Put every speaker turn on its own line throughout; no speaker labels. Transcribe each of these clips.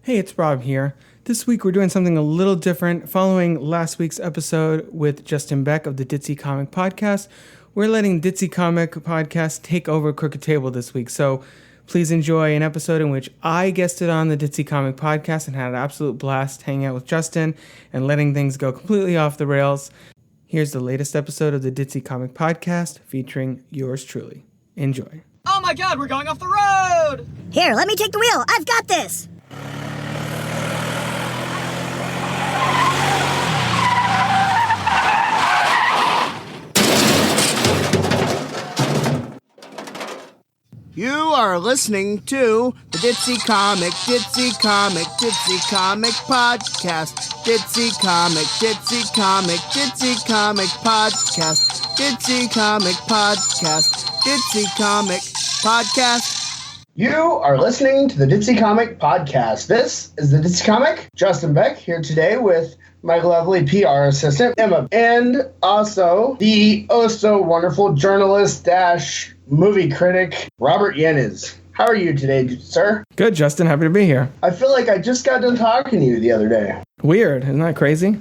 Hey, it's Rob here. This week we're doing something a little different. Following last week's episode with Justin Beck of the Ditsy Comic Podcast, we're letting Ditsy Comic Podcast take over Crooked Table this week. So please enjoy an episode in which I guested on the Ditsy Comic Podcast and had an absolute blast hanging out with Justin and letting things go completely off the rails. Here's the latest episode of the Ditsy Comic Podcast featuring yours truly. Enjoy.
Oh my god, we're going off the road!
Here, let me take the wheel. I've got this.
You are listening to the Ditsy Comic Podcast. Ditsy Comic Podcast. Ditsy Comic Podcast. You are listening to the Ditsy Comic Podcast. This is the Ditsy Comic. Justin Beck here today with my lovely PR assistant, Emma, and also the oh-so-wonderful journalist-movie critic, Robert Yanez. How are you today, sir?
Good, Justin. Happy to be here.
I feel like I just got done talking to you the other day.
Weird. Isn't that crazy?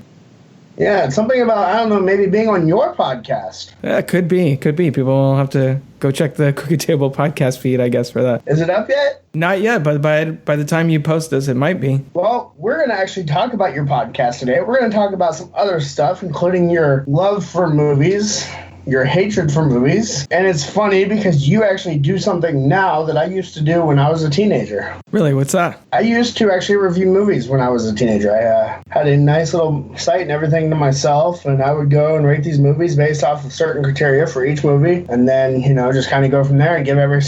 Yeah, it's something about, I don't know, maybe being on your podcast.
Yeah, could be. People will have to go check the Crooked Table podcast feed, I guess, for that.
Is it up yet?
Not yet, but by the time you post this, it might be.
Well, we're going to actually talk about your podcast today. We're going to talk about some other stuff, including your love for movies, your hatred for movies. And it's funny because you actually do something now that I used to do when I was a teenager.
Really? What's that?
I used to actually review movies when I was a teenager. I had a nice little site and everything to myself, and I would go and rate these movies based off of certain criteria for each movie, and then, just kind of go from there and give every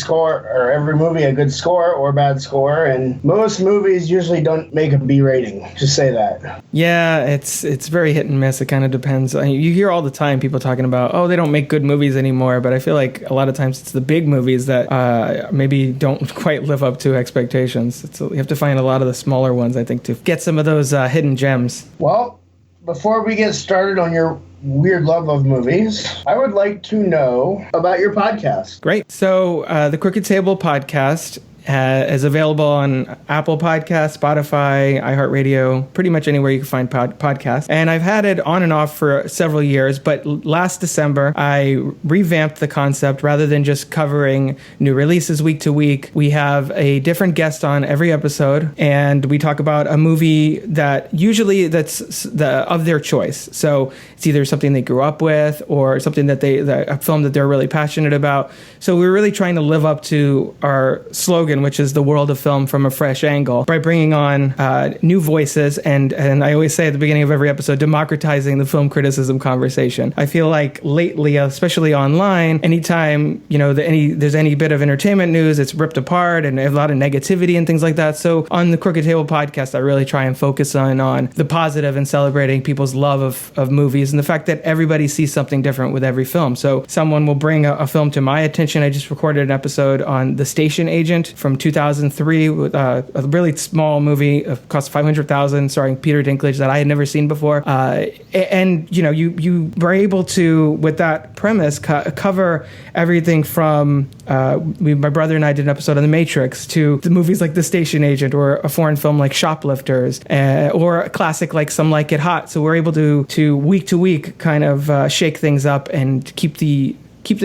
movie a good score or a bad score. And most movies usually don't make a B rating. Just say that.
Yeah, it's very hit and miss. It kind of depends. You hear all the time people talking about, they don't make good movies anymore, but I feel like a lot of times it's the big movies that maybe don't quite live up to expectations. You have to find a lot of the smaller ones, I think, to get some of those hidden gems.
Well, before we get started on your weird love of movies, I would like to know about your podcast.
Great. So the Crooked Table Podcast is available on Apple Podcasts, Spotify, iHeartRadio, pretty much anywhere you can find podcasts. And I've had it on and off for several years, but last December, I revamped the concept. Rather than just covering new releases week to week, we have a different guest on every episode, and we talk about a movie that usually that's of their choice. So it's either something they grew up with or something a film that they're really passionate about. So we're really trying to live up to our slogan, which is the world of film from a fresh angle, by bringing on new voices and I always say at the beginning of every episode, democratizing the film criticism conversation. I feel like lately, especially online, anytime there's any bit of entertainment news, it's ripped apart and a lot of negativity and things like that. So on the Crooked Table Podcast, I really try and focus on the positive and celebrating people's love of movies and the fact that everybody sees something different with every film. So someone will bring a film to my attention. I just recorded an episode on The Station Agent from 2003, with a really small movie. It cost $500,000, starring Peter Dinklage, that I had never seen before. You were able to, with that premise, cover everything from my brother and I did an episode on The Matrix to the movies like The Station Agent, or a foreign film like Shoplifters, or a classic like Some Like It Hot. So we're able to week to week kind of shake things up and keep the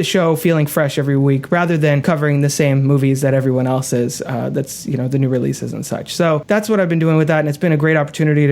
show feeling fresh every week, rather than covering the same movies that everyone else is, that's the new releases and such. So that's what I've been doing with that, and it's been a great opportunity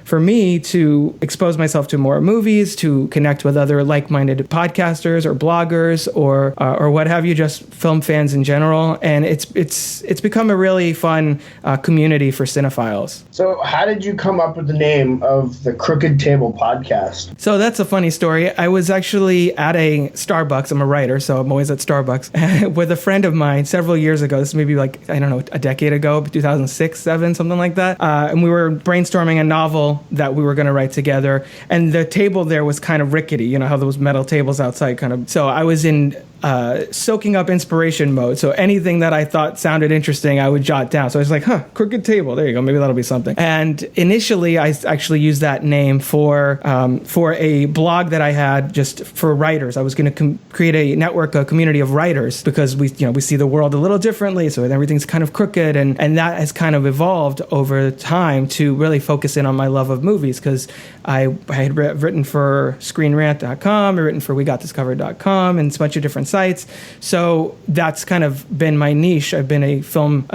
for me to expose myself to more movies, to connect with other like-minded podcasters or bloggers or what have you, just film fans in general. And it's become a really fun community for cinephiles.
So how did you come up with the name of the Crooked Table Podcast?
So that's a funny story. I was actually at a Starbucks. I'm a writer, so I'm always at Starbucks, with a friend of mine several years ago. This is maybe a decade ago, 2006, 2007, something like that. And we were brainstorming a novel that we were going to write together. And the table there was kind of rickety, how those metal tables outside kind of. So I was in soaking up inspiration mode. So anything that I thought sounded interesting, I would jot down. So I was like, Crooked Table. There you go. Maybe that'll be something. And initially, I actually used that name for a blog that I had just for writers. I was going to create a network, a community of writers, because we see the world a little differently. So everything's kind of crooked, and that has kind of evolved over time to really focus in on my love of movies, because I had written for ScreenRant.com, I've written for WeGotThisCovered.com, and a bunch of different sites. So that's kind of been my niche. I've been a film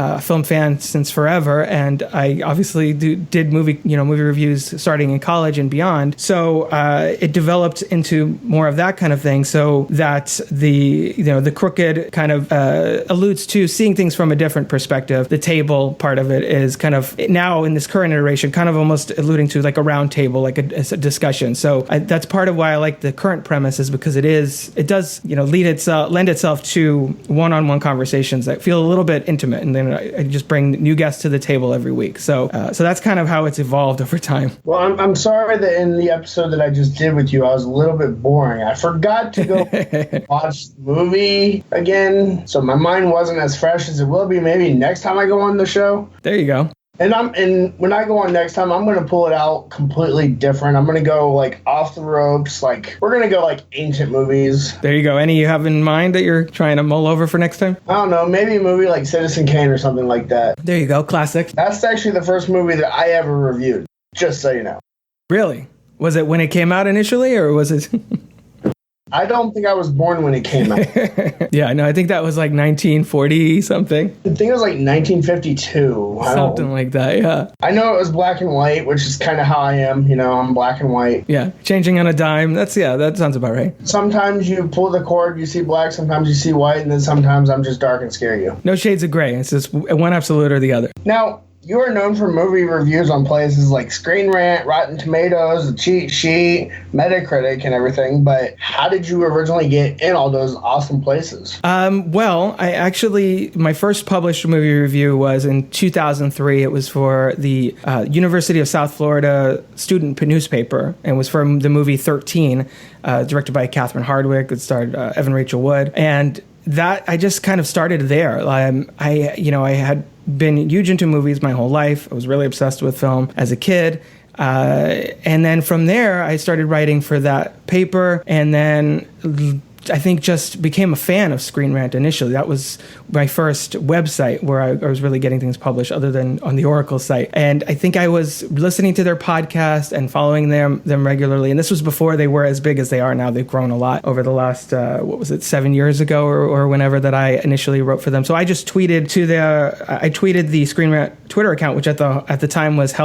fan since forever, and I obviously did movie reviews starting in college and beyond. So it developed into more of that kind of thing. So that the crooked kind of alludes to seeing things from a different perspective. The table part of it is kind of now in this current iteration, kind of almost alluding to like a round table, like a discussion. So that's part of why I like the current premise, is because it does lend itself to one-on-one conversations that feel a little bit intimate, and then I just bring new guests to the table every week. So that's kind of how it's evolved over time.
Well, I'm sorry that in the episode that I just did with you, I was a little bit boring. I forgot to go watch the movie again, so my mind wasn't as fresh as it will be maybe next time I go on the show.
There you go.
And when I go on next time, I'm going to pull it out completely different. I'm going to go like off the ropes. Like we're going to go like ancient movies.
There you go. Any you have in mind that you're trying to mull over for next time?
I don't know. Maybe a movie like Citizen Kane or something like that.
There you go. Classic.
That's actually the first movie that I ever reviewed, just so you know.
Really? Was it when it came out initially, or was it...
I don't think I was born when it came out.
Yeah, no, I think that was like 1940 something.
I think it was like 1952.
Something like that, yeah.
I know it was black and white, which is kind of how I am. I'm black and white.
Yeah, changing on a dime. That sounds about right.
Sometimes you pull the cord, you see black. Sometimes you see white, and then sometimes I'm just dark and scare you.
No shades of gray. It's just one absolute or the other.
Now, you are known for movie reviews on places like Screen Rant, Rotten Tomatoes, The Cheat Sheet, Metacritic, and everything, but how did you originally get in all those awesome places?
Well, my first published movie review was in 2003. It was for the University of South Florida student newspaper, and was from the movie 13, directed by Catherine Hardwicke. It starred Evan Rachel Wood, and that I just kind of started there. I had been huge into movies my whole life. I was really obsessed with film as a kid. And then from there, I started writing for that paper, and then I think just became a fan of Screen Rant initially. That was my first website where I was really getting things published, other than on the Oracle site. And I think I was listening to their podcast and following them regularly. And this was before they were as big as they are now. They've grown a lot over the last, 7 years ago or whenever that I initially wrote for them. So I just tweeted the Screen Rant Twitter account, which at the time was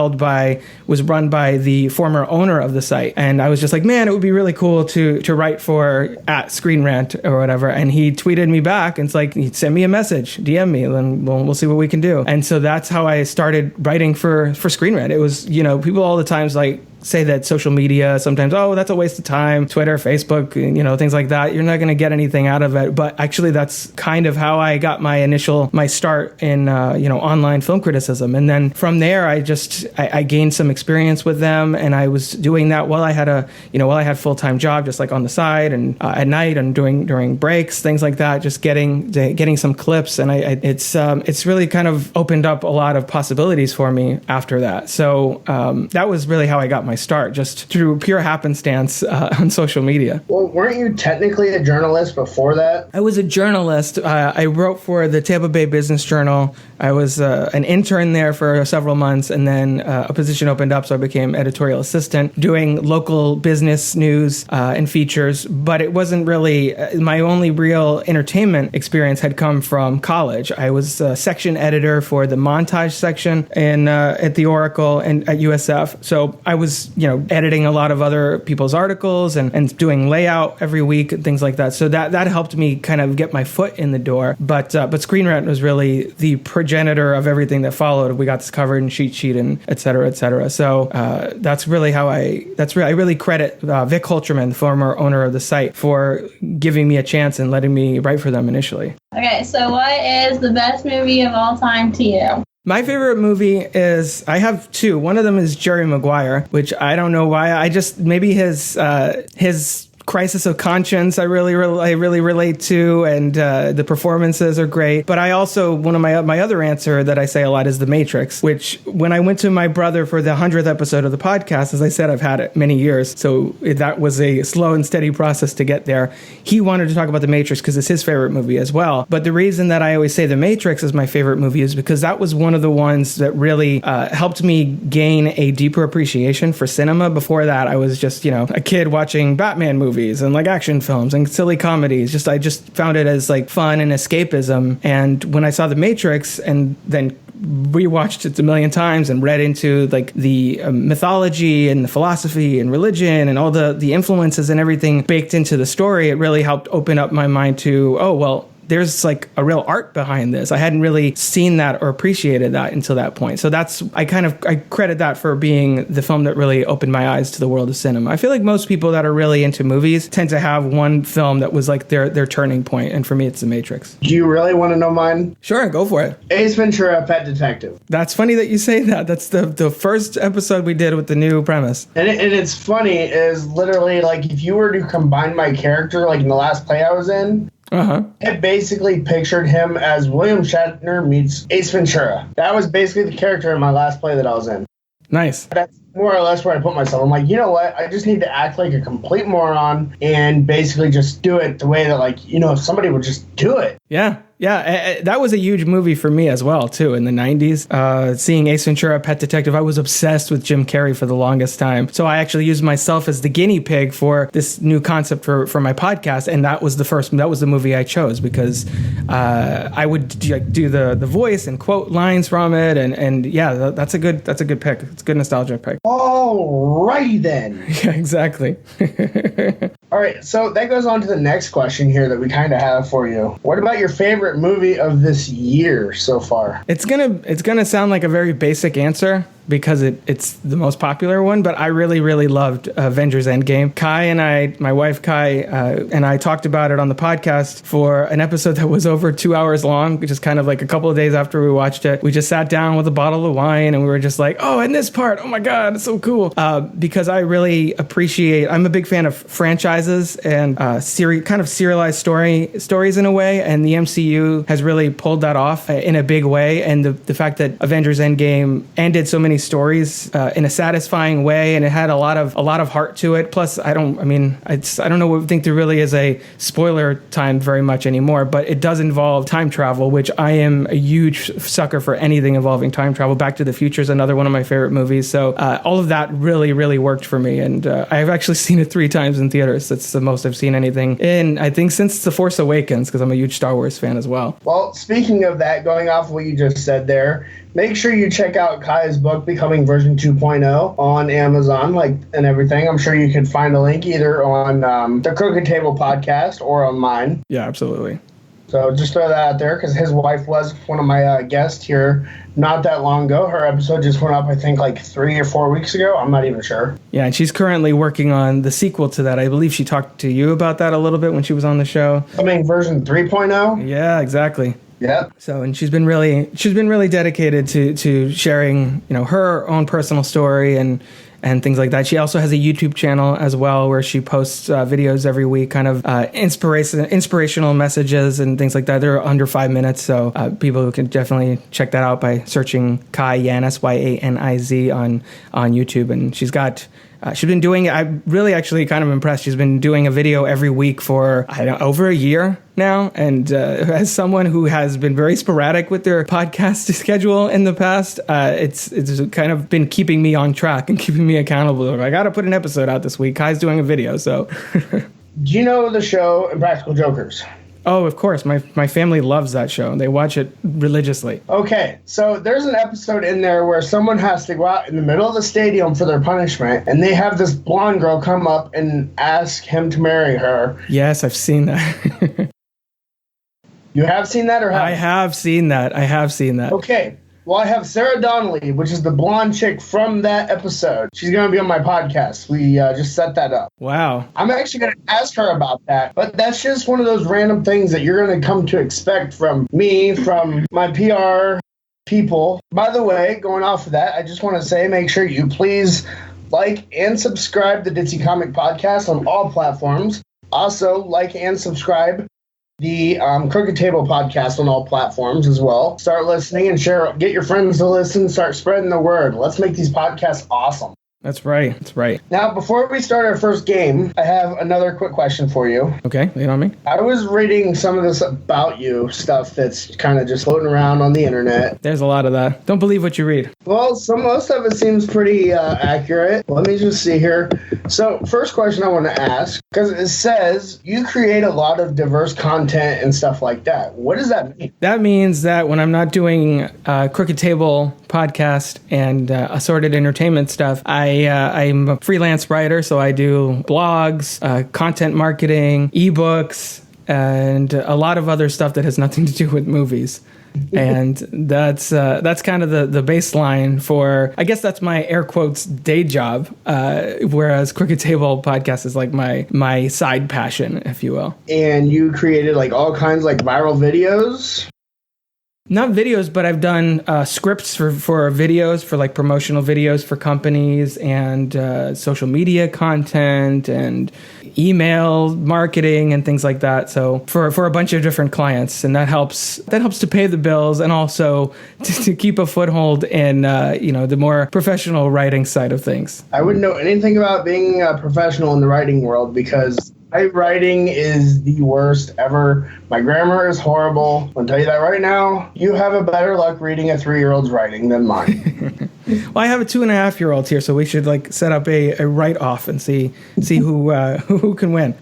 run by the former owner of the site. And I was just like, man, it would be really cool to write for @Screen Rant or whatever. And he tweeted me back, and it's like, he sent me a message, DM me, and then we'll see what we can do. And so that's how I started writing for Screen Rant. It was, people all the times like say that social media sometimes, that's a waste of time, Twitter, Facebook, things like that. You're not going to get anything out of it. But actually, that's kind of how I got my start in, online film criticism. And then from there, I gained some experience with them, and I was doing that while I had while I had full-time job, just like on the side and at night and during breaks, things like that, just getting some clips. And it's really kind of opened up a lot of possibilities for me after that. So that was really how I got my start, just through pure happenstance on social media.
Well, weren't you technically a journalist before that?
I was a journalist. I wrote for the Tampa Bay Business Journal. I was an intern there for several months, and then a position opened up, so I became editorial assistant, doing local business news and features. But it wasn't really my only real entertainment experience had come from college. I was a section editor for the montage section at the Oracle and at USF. So I was editing a lot of other people's articles and doing layout every week and things like that. So that helped me kind of get my foot in the door. But Screen Rant was really the progenitor of everything that followed. We Got This Covered and Cheat Sheet and et cetera, et cetera. So that's really how I really credit Vic Holterman, the former owner of the site, for giving me a chance and letting me write for them initially. Okay, so what is the best movie of all time to you? My favorite movie is, I have two. One of them is Jerry Maguire, which I don't know why. Maybe his Crisis of Conscience I really relate to, and the performances are great. But I also, one of my other answer that I say a lot is The Matrix, which when I went to my brother for the 100th episode of the podcast, as I said, I've had it many years, so that was a slow and steady process to get there. He wanted to talk about The Matrix because it's his favorite movie as well. But the reason that I always say The Matrix is my favorite movie is because that was one of the ones that really helped me gain a deeper appreciation for cinema. Before that, I was just, a kid watching Batman movies and like action films and silly comedies. I just found it as like fun and escapism. And when I saw The Matrix and then rewatched it a million times and read into like the mythology and the philosophy and religion and all the influences and everything baked into the story, it really helped open up my mind to, oh, well, there's like a real art behind this. I hadn't really seen that or appreciated that until that point. So I credit that for being the film that really opened my eyes to the world of cinema. I feel like most people that are really into movies tend to have one film that was like their turning point. And for me, it's The Matrix.
Do you really want to know mine?
Sure, go for it.
Ace Ventura, Pet Detective.
That's funny that you say that. That's the first episode we did with the new premise.
And it's funny is literally like if you were to combine my character like in the last play I was in, I basically pictured him as William Shatner meets Ace Ventura. That was basically the character in my last play that I was in.
Nice.
That's more or less where I put myself. I'm like, you know what? I just need to act like a complete moron and basically just do it the way that, like, if somebody would just do it.
Yeah. Yeah, that was a huge movie for me as well, too, in the 90s. Seeing Ace Ventura, Pet Detective, I was obsessed with Jim Carrey for the longest time. So I actually used myself as the guinea pig for this new concept for my podcast, and that was the movie I chose because I would do the voice and quote lines from it, and yeah, that's a good pick. It's a good nostalgia pick.
Alrighty then.
Yeah, exactly.
All right, so that goes on to the next question here that we kind of have for you. What about your favorite movie of this year so far?
It's gonna sound like a very basic answer because it's the most popular one, but I really, really loved Avengers Endgame. Kai and I, my wife Kai, and I talked about it on the podcast for an episode that was over 2 hours long, which is kind of like a couple of days after we watched it. We just sat down with a bottle of wine and we were just like, oh, and this part, oh my God, it's so cool. Because I really I'm a big fan of franchises and kind of serialized stories in a way, and the MCU has really pulled that off in a big way. And the fact that Avengers Endgame ended so many stories in a satisfying way, and it had a lot of heart to it. Plus, I don't think there really is a spoiler time very much anymore, but it does involve time travel, which I am a huge sucker for anything involving time travel. Back to the Future is another one of my favorite movies. So all of that really, really worked for me, and I've actually seen it 3 times in theaters. That's the most I've seen anything in, I think, since The Force Awakens, because I'm a huge Star Wars fan as well.
Well, speaking of that, going off what you just said there, make sure you check out Kai's book, Becoming Version 2.0, on Amazon, and everything. I'm sure you could find a link either on the Crooked Table podcast or on mine.
Yeah, absolutely.
So just throw that out there, because his wife was one of my guests here not that long ago. Her episode just went up, I think, 3 or 4 weeks ago. I'm not even sure.
Yeah, and she's currently working on the sequel to that. I believe she talked to you about that a little bit when she was on the show.
Becoming Version 3.0?
Yeah, exactly.
Yep.
So, and she's been really dedicated to sharing, her own personal story and things like that. She also has a YouTube channel as well where she posts videos every week, kind of inspirational messages and things like that. They're under 5 minutes, so people can definitely check that out by searching Kai Yaniz, Yaniz on YouTube. And she's been doing it. I'm really actually kind of impressed. She's been doing a video every week for, over a year now. And as someone who has been very sporadic with their podcast schedule in the past, it's kind of been keeping me on track and keeping me accountable. I got to put an episode out this week. Kai's doing a video, so.
Do you know the show Impractical Jokers?
Oh, of course. My family loves that show. They watch it religiously.
Okay, so there's an episode in there where someone has to go out in the middle of the stadium for their punishment, and they have this blonde girl come up and ask him to marry her.
Yes, I've seen that.
You have seen that, or have
I have seen that.
Okay. Well, I have Sarah Donnelly, which is the blonde chick from that episode. She's going to be on my podcast. We just set that up.
Wow.
I'm actually going to ask her about that. But that's just one of those random things that you're going to come to expect from me, from my PR people. By the way, going off of that, I just want to say, make sure you please Like and subscribe to Ditsy Comic Podcast on all platforms. Also, like and subscribe the Crooked Table Podcast on all platforms as well. Start listening and share. Get your friends to listen. Start spreading the word. Let's make these podcasts awesome.
That's right. That's right.
Now, before we start our first game, I have another quick question for you.
Okay, lay it on me.
I was reading some of this about you stuff that's kind of just floating around on the internet.
There's a lot of that. Don't believe what you read.
Well, most of it seems pretty accurate. Let me just see here. So, first question I want to ask, because it says you create a lot of diverse content and stuff like that. What does that mean?
That means that when I'm not doing Crooked Table Podcast and assorted entertainment stuff, I'm a freelance writer, so I do blogs, content marketing, ebooks, and a lot of other stuff that has nothing to do with movies. And that's kind of the baseline for, I guess that's my air quotes day job, whereas Crooked Table Podcast is like my side passion, if you will.
And you created like all kinds like viral videos?
Not videos, but I've done scripts for videos, for like promotional videos for companies, and social media content and email marketing and things like that. So for a bunch of different clients, and that helps to pay the bills and also to keep a foothold in the more professional writing side of things.
I wouldn't know anything about being a professional in the writing world because my writing is the worst ever. My grammar is horrible. I'll tell you that right now. You have a better luck reading a 3-year-old's writing than mine.
Well, I have a 2.5-year-old here, so we should like set up a write-off and see who can win.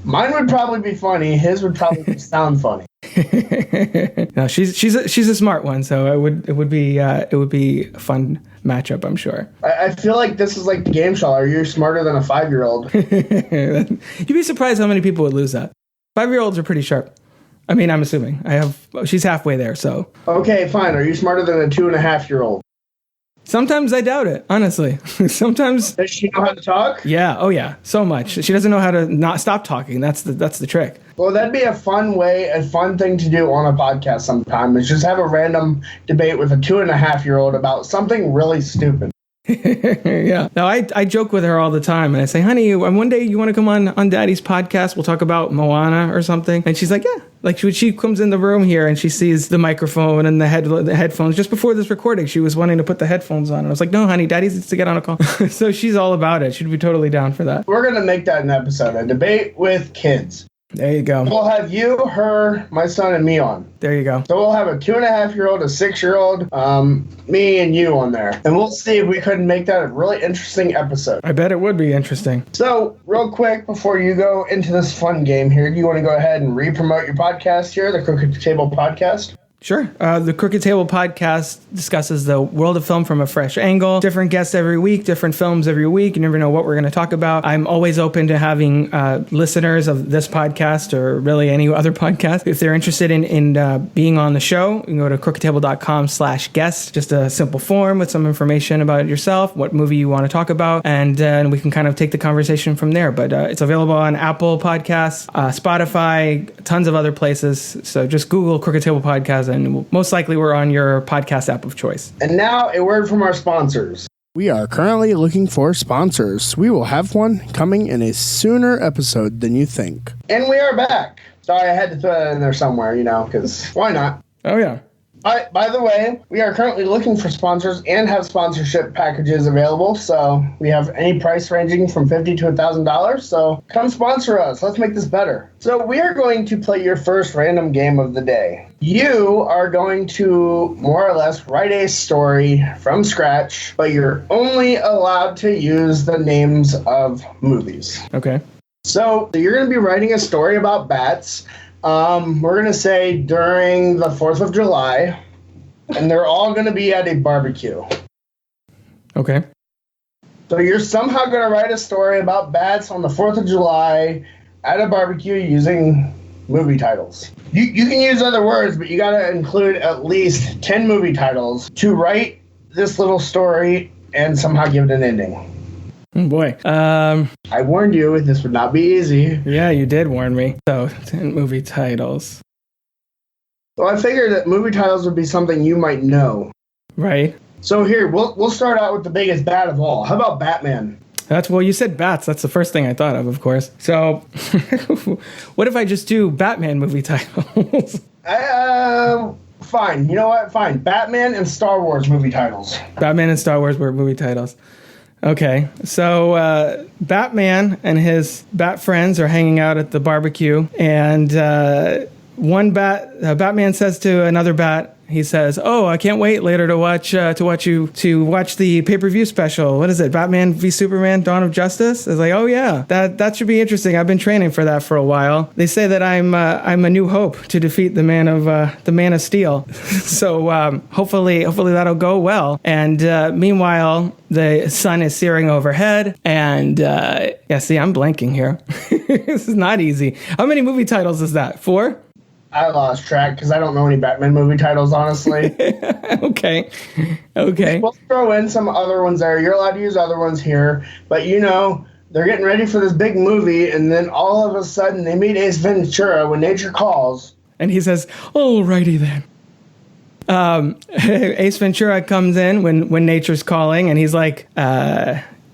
Mine would probably be funny. His would probably sound funny.
No, she's a smart one, so it would be a fun matchup, I'm sure.
I feel like this is like the game show. Are you smarter than a 5-year-old?
You'd be surprised how many people would lose that. 5-year-olds are pretty sharp. I mean, I'm assuming. She's halfway there, so.
Okay, fine. Are you smarter than a 2.5-year-old?
Sometimes I doubt it, honestly. Sometimes.
Does she know how to talk?
Yeah. Oh, yeah. So much. She doesn't know how to not stop talking. That's the trick.
Well, that'd be a fun thing to do on a podcast sometime. Is just have a random debate with a 2.5-year-old about something really stupid.
Yeah. No, I joke with her all the time, and I say, honey, one day you want to come on Daddy's podcast? We'll talk about Moana or something. And she's like, yeah. Like she comes in the room here and she sees the microphone and the headphones. Just before this recording, she was wanting to put the headphones on. And I was like, no, honey, Daddy needs to get on a call. So she's all about it. She'd be totally down for that.
We're going to make that an episode, a debate with kids.
There you go.
We'll have you, her, my son, and me on.
There you go.
So we'll have a 2.5-year-old, a 6-year-old, me and you on there. And we'll see if we couldn't make that a really interesting episode.
I bet it would be interesting.
So, real quick, before you go into this fun game here, do you want to go ahead and re-promote your podcast here, the Crooked Table Podcast?
Sure. The Crooked Table Podcast discusses the world of film from a fresh angle. Different guests every week, different films every week. You never know what we're going to talk about. I'm always open to having listeners of this podcast or really any other podcast. If they're interested in being on the show, you can go to crookedtable.com/guest. Just a simple form with some information about yourself, what movie you want to talk about, and we can kind of take the conversation from there. But it's available on Apple Podcasts, Spotify, tons of other places. So just Google Crooked Table Podcast, and most likely we're on your podcast app of choice.
And now a word from our sponsors. We are currently looking for sponsors. We will have one coming in a sooner episode than you think. And we are back. Sorry, I had to throw that in there somewhere, because why not?
Oh, yeah.
By the way, we are currently looking for sponsors and have sponsorship packages available. So we have any price ranging from $50 to $1,000. So come sponsor us. Let's make this better. So we are going to play your first random game of the day. You are going to more or less write a story from scratch, but you're only allowed to use the names of movies.
Okay.
So you're going to be writing a story about bats. We're going to say during the 4th of July, and they're all going to be at a barbecue.
Okay.
So you're somehow going to write a story about bats on the 4th of July at a barbecue using movie titles. You can use other words, but you got to include at least 10 movie titles to write this little story and somehow give it an ending.
Oh boy.
I warned you, this would not be easy.
Yeah, you did warn me. So, 10 movie titles.
Well, I figured that movie titles would be something you might know.
Right.
So here, we'll start out with the biggest bat of all. How about Batman?
Well, you said bats. That's the first thing I thought of course. So what if I just do Batman movie titles?
Fine. You know what? Fine. Batman and Star Wars movie titles.
Batman and Star Wars were movie titles. Okay. So Batman and his bat friends are hanging out at the barbecue, and Batman says to another bat, he says, "Oh, I can't wait later to watch the pay-per-view special. What is it? Batman v Superman: Dawn of Justice." It's like, "Oh yeah, that should be interesting. I've been training for that for a while." They say that I'm a new hope to defeat the Man of Steel. So hopefully that'll go well. And meanwhile, the sun is searing overhead, and see, I'm blanking here. This is not easy. How many movie titles is that? 4?
I lost track because I don't know any Batman movie titles, honestly.
Okay.
We'll throw in some other ones there. You're allowed to use other ones here. But, they're getting ready for this big movie, and then all of a sudden they meet Ace Ventura when nature calls.
And he says, "Alrighty then." Ace Ventura comes in when nature's calling, and he's like,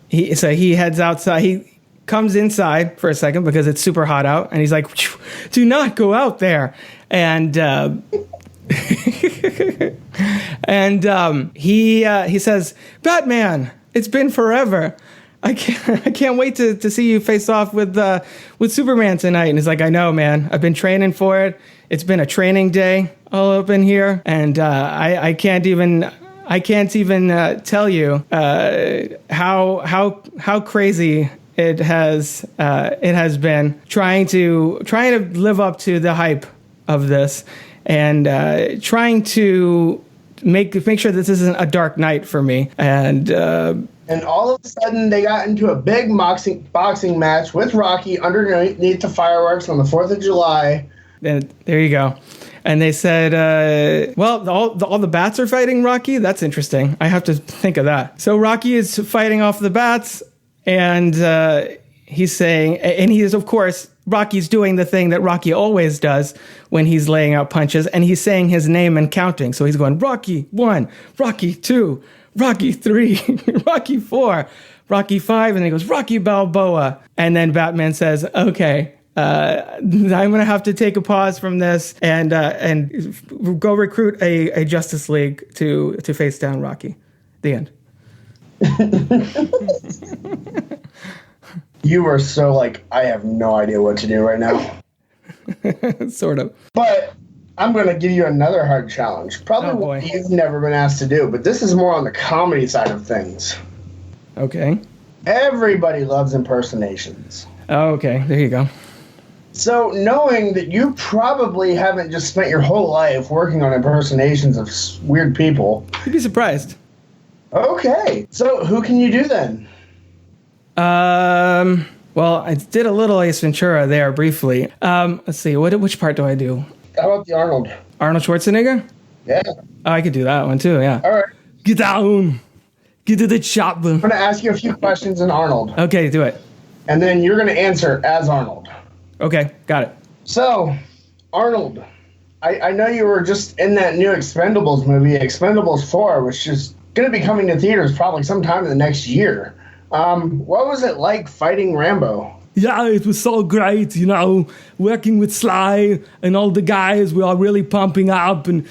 he heads outside. He comes inside for a second because it's super hot out, and he's like, "Do not go out there." And he says, "Batman, it's been forever. I can't wait to see you face off with Superman tonight." And he's like, "I know, man. I've been training for it. It's been a training day all up in here, and I can't even tell you how crazy it has been trying to live up to the hype of this, and trying to make sure this isn't a dark night for me." And
all of a sudden they got into a big boxing match with Rocky underneath the fireworks on the 4th of July.
And there you go. And they said, all the bats are fighting Rocky? That's interesting. I have to think of that. So Rocky is fighting off the bats. And he's saying, and he is, of course, Rocky's doing the thing that Rocky always does when he's laying out punches, and he's saying his name and counting. So he's going, Rocky 1, Rocky 2, Rocky 3, Rocky 4, Rocky 5, and then he goes, Rocky Balboa. And then Batman says, "Okay, I'm going to have to take a pause from this and go recruit a Justice League to face down Rocky." The end.
You are so I have no idea what to do right now.
Sort of.
But I'm going to give you another hard challenge. Probably one you've never been asked to do, but this is more on the comedy side of things.
Okay.
Everybody loves impersonations.
Oh, okay. There you go.
So knowing that you probably haven't just spent your whole life working on impersonations of weird people.
You'd be surprised.
Okay. So who can you do then?
Well, I did a little Ace Ventura there briefly. Let's see. Which part do I do?
How about the Arnold?
Arnold Schwarzenegger?
Yeah.
Oh, I could do that one too, yeah.
All right.
Get down. Get to the chopper.
I'm going to ask you a few questions in Arnold.
Okay, do it.
And then you're going to answer as Arnold.
Okay, got it.
So, Arnold, I know you were just in that new Expendables movie, Expendables 4, which is going to be coming to theaters probably sometime in the next year. What was it like fighting Rambo?
Yeah, it was so great, working with Sly and all the guys. We are really pumping up and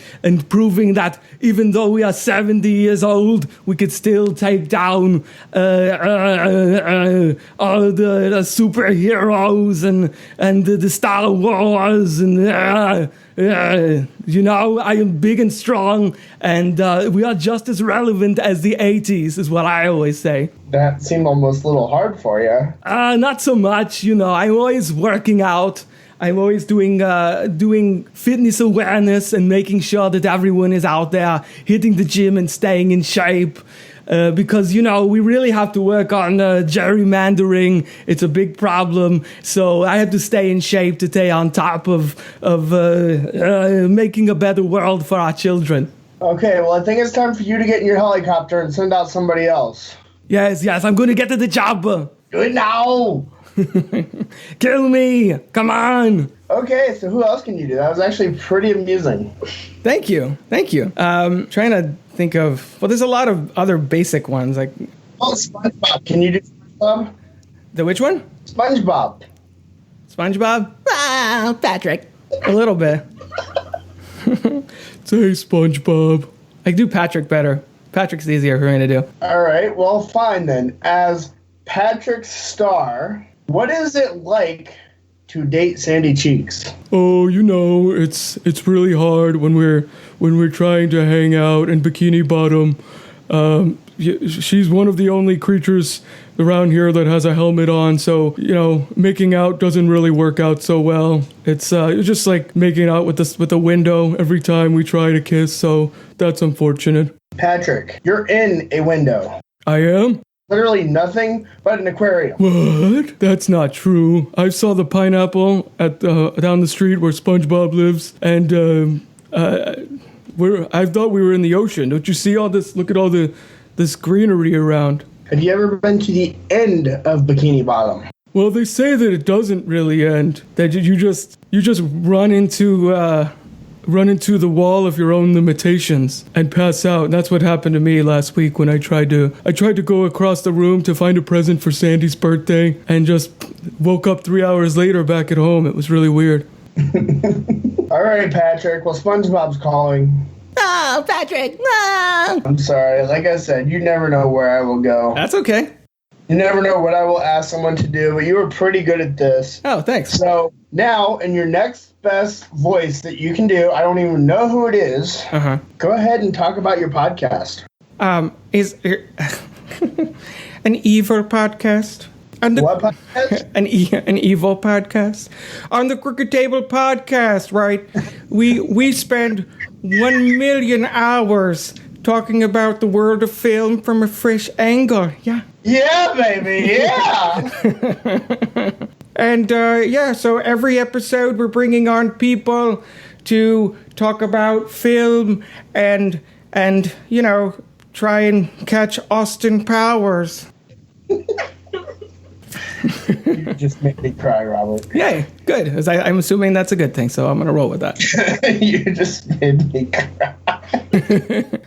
proving that even though we are 70 years old, we could still take down all the superheroes and the Star Wars. And, I am big and strong, and we are just as relevant as the 80s, is what I always say.
That seemed almost a little hard for you.
Not so much, I'm always working out. I'm always doing fitness awareness and making sure that everyone is out there hitting the gym and staying in shape. Because, we really have to work on gerrymandering. It's a big problem. So I have to stay in shape to stay on top of making a better world for our children.
Okay, well, I think it's time for you to get in your helicopter and send out somebody else.
Yes, I'm going to get to the chopper.
Do it now!
Kill me! Come on!
Okay, so who else can you do? That was actually pretty amusing.
Thank you. Trying to think of. Well, there's a lot of other basic ones like.
Oh, SpongeBob. Can you do SpongeBob?
The which one?
SpongeBob.
SpongeBob? Ah, Patrick. A little bit. Say SpongeBob. I do Patrick better. Patrick's easier for me to do.
All right. Well, fine then. As Patrick's star, what is it like to date Sandy Cheeks?
Oh, it's really hard when we're trying to hang out in Bikini Bottom. She's one of the only creatures around here that has a helmet on, so making out doesn't really work out so well. It's just like making out with a window every time we try to kiss, so that's unfortunate.
Patrick, you're in a window.
I am?
Literally nothing but an aquarium.
What? That's not true. I saw the pineapple at down the street where SpongeBob lives, and I thought we were in the ocean. Don't you see all this? Look at all this greenery around.
Have you ever been to the end of Bikini Bottom?
Well, they say that it doesn't really end. That you just run into the wall of your own limitations and pass out. And that's what happened to me last week when I tried to go across the room to find a present for Sandy's birthday and just woke up 3 hours later back at home. It was really weird.
All right, Patrick. Well, SpongeBob's calling.
No, Patrick, no!
I'm sorry. Like I said, you never know where I will go.
That's okay.
You never know what I will ask someone to do, but you were pretty good at this.
Oh, thanks.
So now, in your next best voice that you can do, I don't even know who it is. Go ahead and talk about your podcast.
Is an evil podcast?
What podcast?
An evil podcast. On the Crooked Table Podcast, right? We spend 1 million hours talking about the world of film from a fresh angle. Yeah.
Yeah, baby. Yeah.
And so every episode we're bringing on people to talk about film and try and catch Austin Powers.
You just made me cry, Robert.
Yay, good. As I'm assuming that's a good thing, so I'm going to roll with that.
You just made me cry.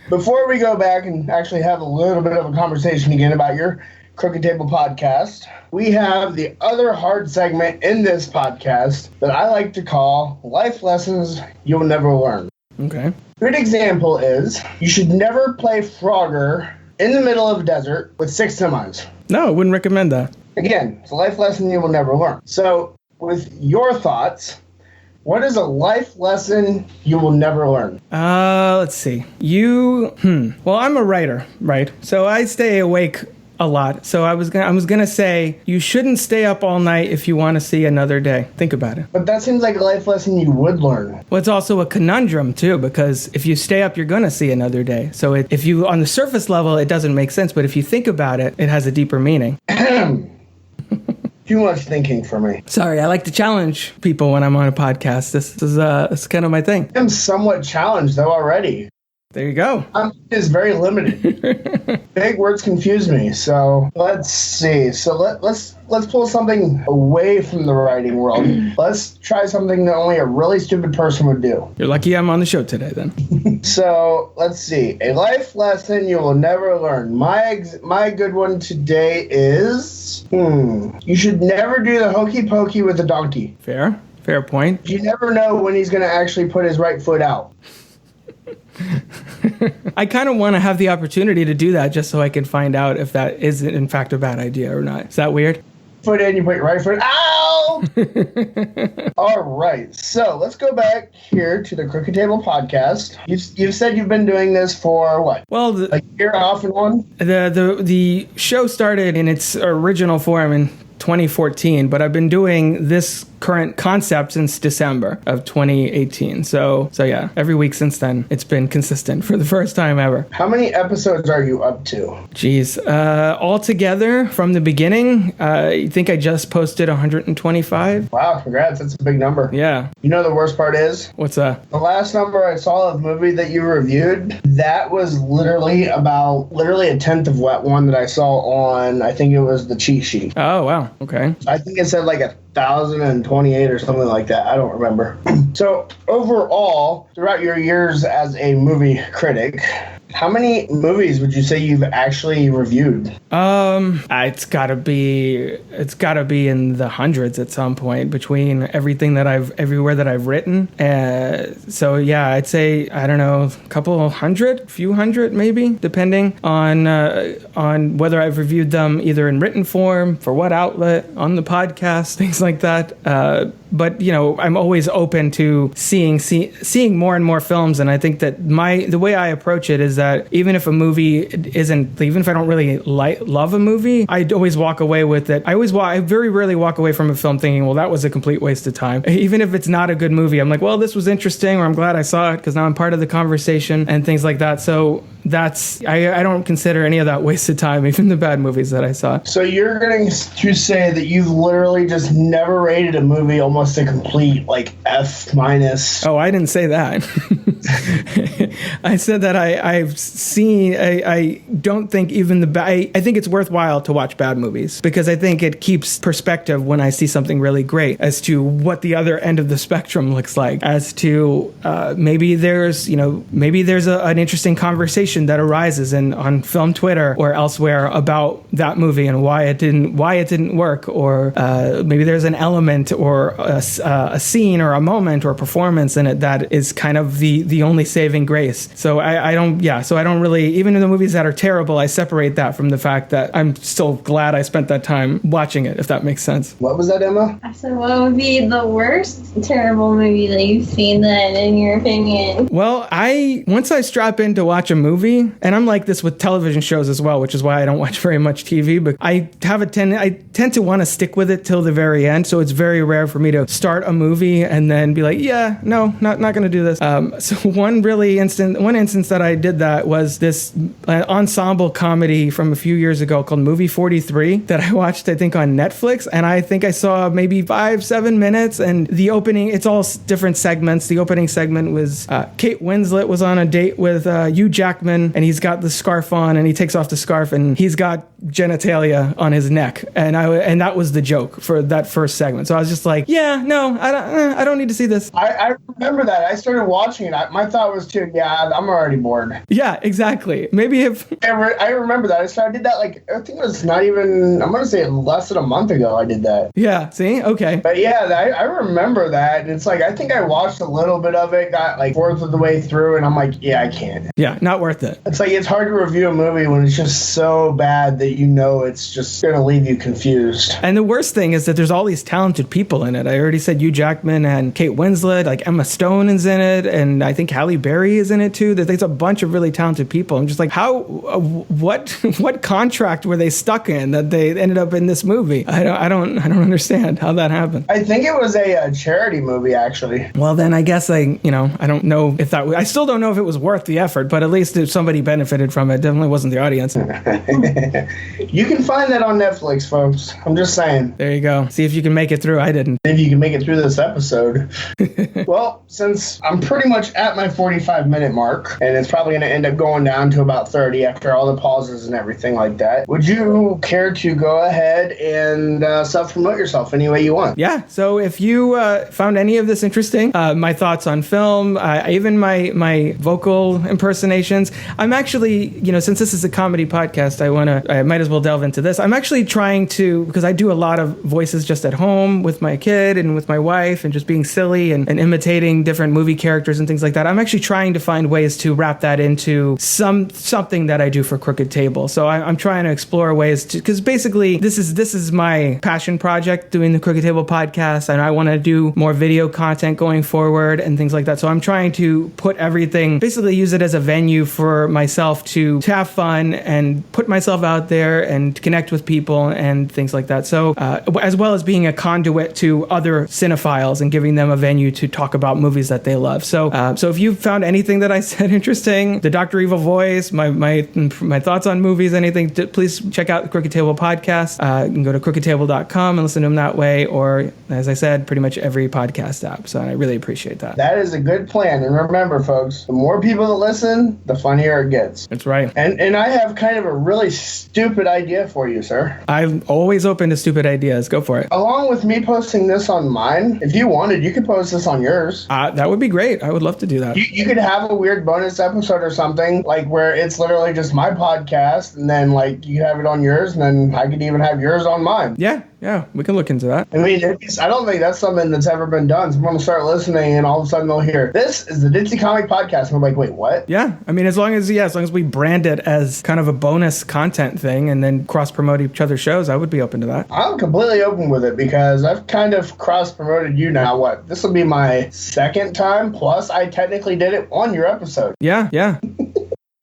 Before we go back and actually have a little bit of a conversation again about your Crooked Table podcast, we have the other hard segment in this podcast that I like to call Life Lessons You'll Never Learn.
Okay.
Good example is you should never play Frogger in the middle of a desert with 6 semis.
No, I wouldn't recommend that.
Again, it's a life lesson you will never learn. So, with your thoughts, what is a life lesson you will never learn?
Let's see. Well, I'm a writer, right? So I stay awake a lot. So I was gonna say you shouldn't stay up all night if you want to see another day. Think about it.
But that seems like a life lesson you would learn.
Well, it's also a conundrum too, because if you stay up, you're gonna see another day. So if you, on the surface level, it doesn't make sense, but if you think about it, it has a deeper meaning.
Too much thinking for me.
Sorry, I like to challenge people when I'm on a podcast. This is kind of my thing.
I'm somewhat challenged though already.
There you go.
It's very limited. Big words confuse me. So let's see. So let's pull something away from the writing world. Let's try something that only a really stupid person would do.
You're lucky I'm on the show today, then.
So let's see. A life lesson you will never learn. My good one today is you should never do the hokey pokey with a donkey.
Fair point.
You never know when he's going to actually put his right foot out.
I kind of want to have the opportunity to do that just so I can find out if that is in fact a bad idea or not. Is that weird?
Foot in, you put your right foot out. All right, so let's go back here to the Crooked Table podcast. You've said you've been doing this for what?
Well,
a year off and on.
The show started in its original form in 2014, but I've been doing this current concept since December of 2018. So yeah, every week since then, it's been consistent for the first time ever.
How many episodes are you up to?
Geez, altogether from the beginning, I think I just posted 125.
Wow, congrats. That's a big number.
Yeah.
You know the worst part is?
What's that?
The last number I saw of the movie that you reviewed, that was literally a tenth of what one that I saw on, I think it was the cheat sheet.
Oh, wow. Okay.
I think it said like 1,028 or something like that. I don't remember. So overall, throughout your years as a movie critic, How many movies would you say you've actually reviewed?
It's gotta be in the hundreds at some point between everywhere that I've written. So yeah, I'd say, I don't know, a couple hundred, few hundred maybe, depending on whether I've reviewed them either in written form, for what outlet, on the podcast, things like that. But I'm always open to seeing more and more films, and I think that the way I approach it is that even if a movie even if I don't really love a movie, I always walk away with it. I very rarely walk away from a film thinking, well, that was a complete waste of time. Even if it's not a good movie, I'm like, well, this was interesting, or I'm glad I saw it because now I'm part of the conversation and things like that. So I don't consider any of that wasted time, even the bad movies that I saw.
So you're going to say that you've literally just never rated a movie almost a complete F minus?
Oh, I didn't say that. I said that I've seen. I don't think even the bad. I think it's worthwhile to watch bad movies because I think it keeps perspective when I see something really great as to what the other end of the spectrum looks like. As to maybe there's an interesting conversation that arises on film Twitter or elsewhere about that movie and why it didn't work, or maybe there's an element or a scene or a moment or a performance in it that is kind of the only saving grace. So I don't really, even in the movies that are terrible, I separate that from the fact that I'm still glad I spent that time watching it, if that makes sense.
What was that, Emma?
I said, what would be the worst terrible movie that you've seen then, in your opinion?
Well, once I strap in to watch a movie, and I'm like this with television shows as well, which is why I don't watch very much TV, but I tend to want to stick with it till the very end. So it's very rare for me to start a movie and then be like, yeah, no, not going to do this. So one instance that I did that was this ensemble comedy from a few years ago called Movie 43 that I watched, I think, on Netflix. And I think I saw maybe 5-7 minutes, and the opening, it's all different segments. The opening segment was Kate Winslet was on a date with Hugh Jackman, and he's got the scarf on, and he takes off the scarf, and he's got genitalia on his neck, and that was the joke for that first segment. So I was just like, yeah, no, I don't need to see this.
I remember that. I started watching it. My thought was too, yeah, I'm already bored.
Yeah, exactly. Maybe if
I remember that. I did that I think it was not even, I'm gonna say less than a month ago. I did that.
Yeah. See, okay.
But yeah, I remember that. And it's I think I watched a little bit of it, got fourth of the way through, and I'm like, yeah, I can't.
Yeah, not worth it.
It's it's hard to review a movie when it's just so bad that it's just going to leave you confused.
And the worst thing is that there's all these talented people in it. I already said Hugh Jackman and Kate Winslet, Emma Stone is in it, and I think Halle Berry is in it too. There's a bunch of really talented people. I'm just what contract were they stuck in that they ended up in this movie? I don't understand how that happened.
I think it was a charity movie, actually.
Well, then I guess I don't know if I still don't know if it was worth the effort, but at least if somebody benefited from it, definitely wasn't the audience.
You can find that on Netflix, folks. I'm just saying.
There you go. See if you can make it through. I didn't.
Maybe you can make it through this episode. Well, since I'm pretty much at my 45-minute mark, and it's probably going to end up going down to about 30 after all the pauses and everything like that, would you care to go ahead and self-promote yourself any way you want?
Yeah. So if you found any of this interesting, my thoughts on film, even my vocal impersonations, I'm actually, since this is a comedy podcast, I might as well delve into this. I'm actually trying to, because I do a lot of voices just at home with my kid and with my wife and just being silly and imitating different movie characters and things like that. I'm actually trying to find ways to wrap that into something that I do for Crooked Table. So I'm trying to explore ways to, because basically this is my passion project, doing the Crooked Table podcast, and I want to do more video content going forward and things like that. So I'm trying to put everything, basically use it as a venue for myself to have fun and put myself out there and connect with people and things like that. So as well as being a conduit to other cinephiles and giving them a venue to talk about movies that they love. So if you found anything that I said interesting, the Dr. Evil voice, my thoughts on movies, anything, please check out the Crooked Table podcast. You can go to crookedtable.com and listen to them that way, or as I said, pretty much every podcast app. So I really appreciate that.
That is a good plan. And remember, folks, the more people that listen, the funnier funnier it gets.
That's right.
And I have kind of a really stupid idea for you, sir.
I'm always open to stupid ideas. Go for it.
Along with me posting this on mine, if you wanted, you could post this on yours.
That would be great. I would love to do that.
You could have a weird bonus episode or something, like where it's literally just my podcast, and then like you have it on yours, and then I could even have yours on mine.
Yeah, we can look into that.
I mean, I don't think that's something that's ever been done. Someone will start listening, and all of a sudden they'll hear, "This is the Ditsy Comic Podcast," and I'm like, "Wait, what?"
Yeah, I mean, as long as we brand it as kind of a bonus content thing, and then cross promote each other's shows, I would be open to that.
I'm completely open with it because I've kind of cross promoted you now. What? This will be my second time. Plus, I technically did it on your episode.
Yeah.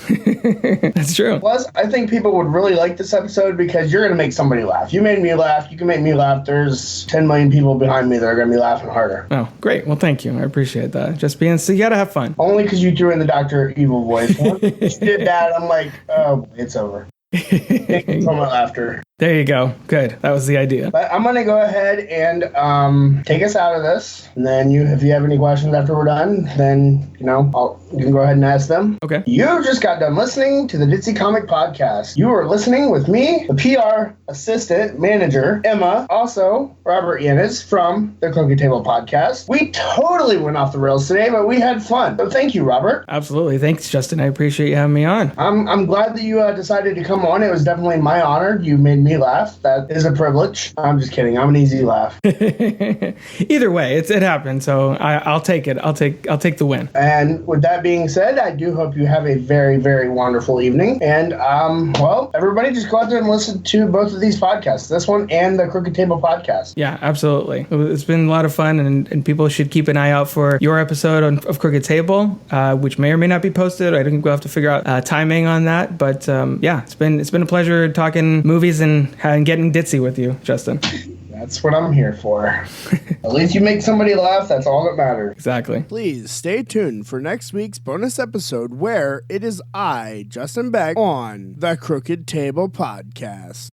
That's true.
Plus, I think people would really like this episode because you're going to make somebody laugh. You made me laugh. You can make me laugh. There's 10 million people behind me that are going to be laughing harder.
Oh, great. Well, thank you. I appreciate that. So you got to have fun.
Only because you threw in the Dr. Evil voice. Once you did that, I'm like, oh, it's over. Thank you for my laughter.
There you go. Good. That was the idea.
But I'm going to go ahead and take us out of this. And then if you have any questions after we're done, then, you can go ahead and ask them.
Okay.
You just got done listening to the Ditsy Comic Podcast. You were listening with me, the PR assistant manager, Emma, also Robert Yanez from the Crooked Table Podcast. We totally went off the rails today, but we had fun. So thank you, Robert.
Absolutely. Thanks, Justin. I appreciate you having me on.
I'm glad that you decided to come on. It was definitely my honor. You made me laugh. That is a privilege. I'm just kidding. I'm an easy laugh.
Either way, it happened. So I'll take it. I'll take the win.
And with that being said, I do hope you have a very, very wonderful evening. And everybody just go out there and listen to both of these podcasts, this one and the Crooked Table Podcast.
Yeah, absolutely. It's been a lot of fun, and people should keep an eye out for your episode of Crooked Table, which may or may not be posted. I think we'll have to figure out timing on that. But it's been a pleasure talking movies and getting ditzy with you, Justin.
That's what I'm here for. At least you make somebody laugh. That's all that matters.
Exactly.
Please stay tuned for next week's bonus episode where it is I, Justin Beck, on the Crooked Table Podcast.